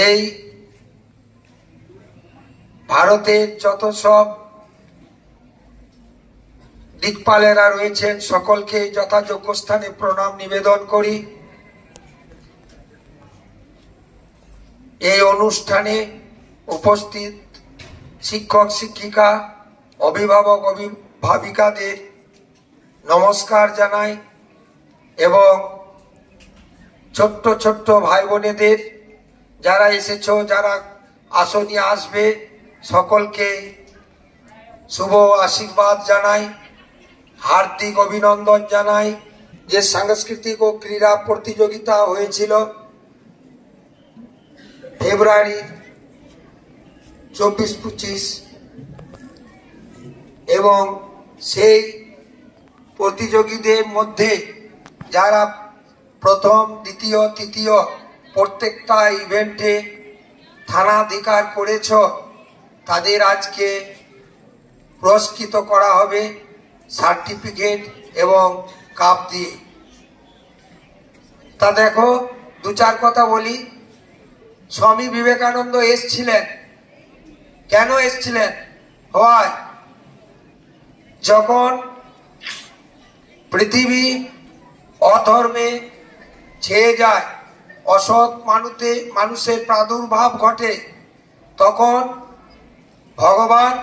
এই ভারতের যত সব দিকপালেরা রয়েছেন সকলকে যথাযোগ্য স্থানে প্রণাম নিবেদন করি। এই অনুষ্ঠানে উপস্থিত শিক্ষক শিক্ষিকা অভিভাবক অভিভাবিকাদের নমস্কার জানাই এবং ছোট্ট ছোট্ট ভাই বোনেদের যারা এসেছো, যারা আসনি আসবে, সকলকে শুভ আশীর্বাদ জানাই, হার্দিক অভিনন্দন জানাই। যে সাংস্কৃতিক ও ক্রীড়া প্রতিযোগিতা হয়েছিল ফেব্রুয়ারি 24-25 এবং সেই প্রতিযোগীদের মধ্যে যারা প্রথম, দ্বিতীয়, তৃতীয় প্রত্যেকটা ইভেন্টে স্থানাধিকার করেছ তাদের আজকে পুরস্কৃত করা হবে সার্টিফিকেট এবং কাপ দিয়ে। তা দেখো, দু চার কথা বলি। স্বামী বিবেকানন্দ এসছিলেন। কেন এসছিলেন? হয় যখন পৃথিবী অধর্মে ছেয়ে যায়, অসৎ মানুষের প্রাদুর্ভাব ঘটে, তখন ভগবান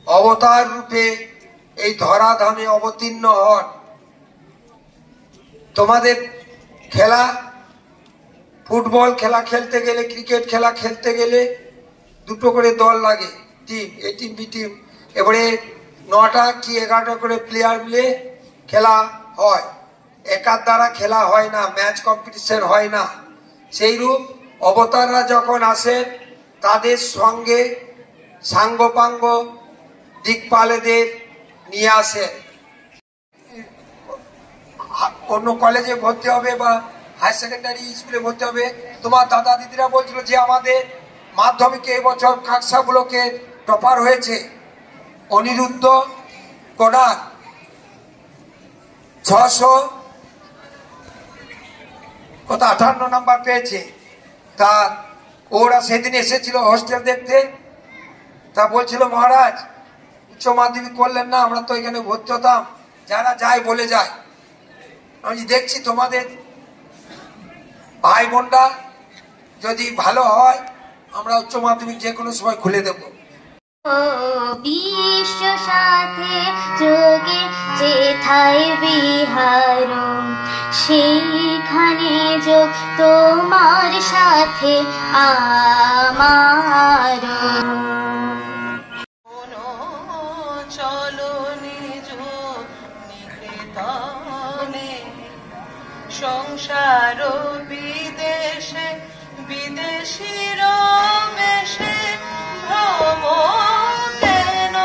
অবতার রূপে এই ধরাধামে অবতীর্ণ হন। তোমাদের খেলা, ফুটবল খেলা খেলতে গেলে, ক্রিকেট খেলা খেলতে গেলে দুটো করে দল লাগে, টিম, এ টিম বি টিম। এবারে 9টা কি 11টা করে প্লেয়ার মিলে খেলা হয়। একার দ্বারা খেলা হয় না, ম্যাচ কম্পিটিশন হয় না। সেইরূপ অবতাররা যখন আসেন তাদের সঙ্গে সাঙ্গপাঙ্গ দিকপালেদের নিয়ে আসেন। অন্য কলেজে ভর্তি হবে বা হায়ার সেকেন্ডারি স্কুলে ভর্তি হবে। তোমার দাদা দিদিরা বলছিল যে আমাদের মাধ্যমিকে এবছর কাকসা ব্লকে টপার হয়েছে অনিরুদ্ধ কোডার, 658 নাম্বার পেয়েছে। তা ওরা সেদিন এসেছিল হোস্টেল দেখতে। তা বলছিল মহারাজ উচ্চ মাধ্যমিক করলেন না, আমরা তো এখানে ভর্তি হতাম, যারা যায় বলে যায়। আমি দেখছি তোমাদের ভাই বোনরা যদি ভালো হয় আমরা উচ্চ মাধ্যমিক যে কোনো সময় খুলে দেব। বিশ্ব সাথে যোগে যেথায় বিহার, সেইখানে যোগ তোমার সাথে আমার। চলো নিজ নিকেতনে, সংসার বিদেশে বিদেশির মেশে ভ্রম কেন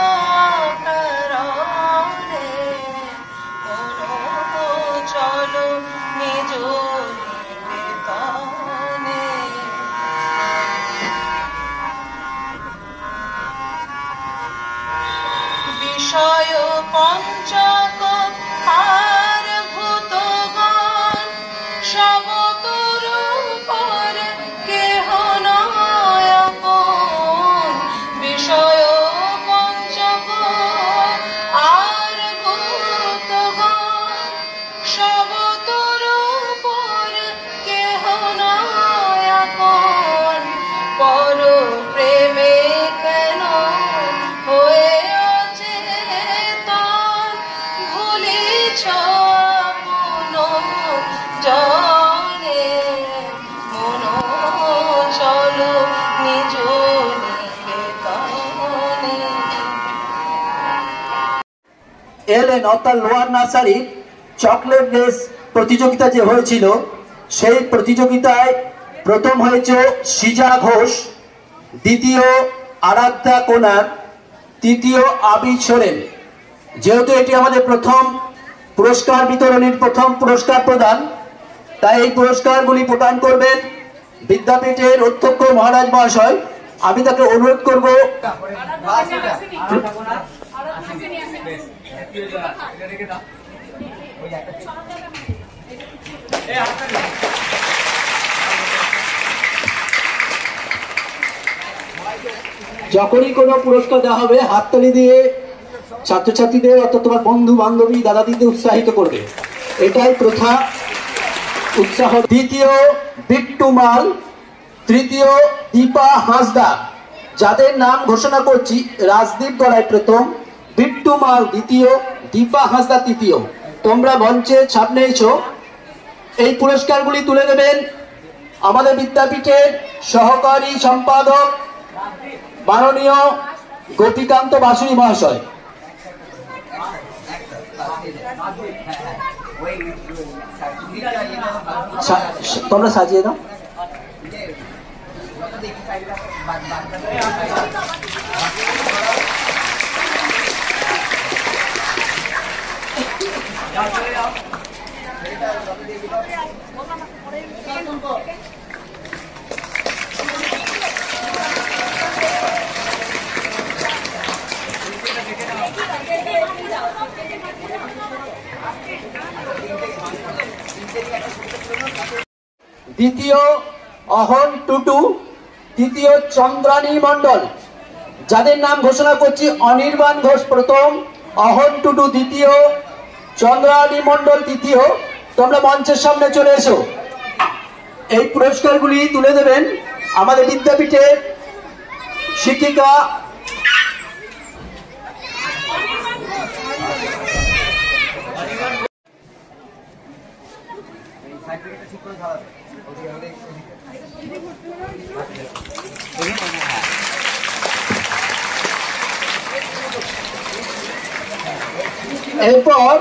কারণে। চলো নিজ নিকেতনে। বিষয় পঞ্চক আর ভূতগণ সমতর পরে কেহ নয় আপন। বিষয় পঞ্চক আর ভূতগণ সমতর পরে কেহ নয় আপন। পর প্রেমে কেন হয়ে এলেন অর্থাৎ লোয়ার নার্সারি চকলেট রেস প্রতিযোগিতা যে হয়েছিল, সেই প্রতিযোগিতায় প্রথম হয়েছে সিজা ঘোষ, দ্বিতীয় আরাধ্যা কোনার, তৃতীয় আবি সোরেন। যেহেতু এটি আমাদের প্রথম পুরস্কার বিতরণীর প্রথম পুরস্কার প্রদান, তাই এই পুরস্কারগুলি প্রদান করবেন বিদ্যাপীঠের অধ্যক্ষ মহারাজ মহাশয়। আমি তাকে অনুরোধ করব যখনই কোনো পুরস্কার দেওয়া হবে হাততালি দিয়ে ছাত্রছাত্রীদের অর্থাৎ তোমার বন্ধু বান্ধবী দাদা দিদি উৎসাহিত করবে, এটাই প্রথা। উৎসাহ। দ্বিতীয় বিট্টু মাল, তৃতীয় দীপা হাঁসদা। যাদের নাম ঘোষণা করছি, রাজদীপ গড়াই প্রথম, বিট্টু মাল দ্বিতীয়, দীপা হাঁসদা তৃতীয়। তোমরা মঞ্চের সামনে এসো। এই পুরস্কারগুলি তুলে দেবেন আমাদের বিদ্যাপীঠের সহকারী সম্পাদক মাননীয় গোপীকান্ত বাসুরি মহাশয়। তোমরা সাজিয়ে দাও। দ্বিতীয় অহন টুটু, তৃতীয় চন্দ্রানী মণ্ডল। যাদের নাম ঘোষণা করছি, অনির্বাণ ঘোষ প্রথম, অহন টুটু দ্বিতীয়, চন্দ্রানী মণ্ডল তৃতীয়। তোমরা মঞ্চের সামনে চলে এসো। এই পুরস্কারগুলি তুলে দেবেন আমাদের বিদ্যাপীঠের শিক্ষিকা এরপর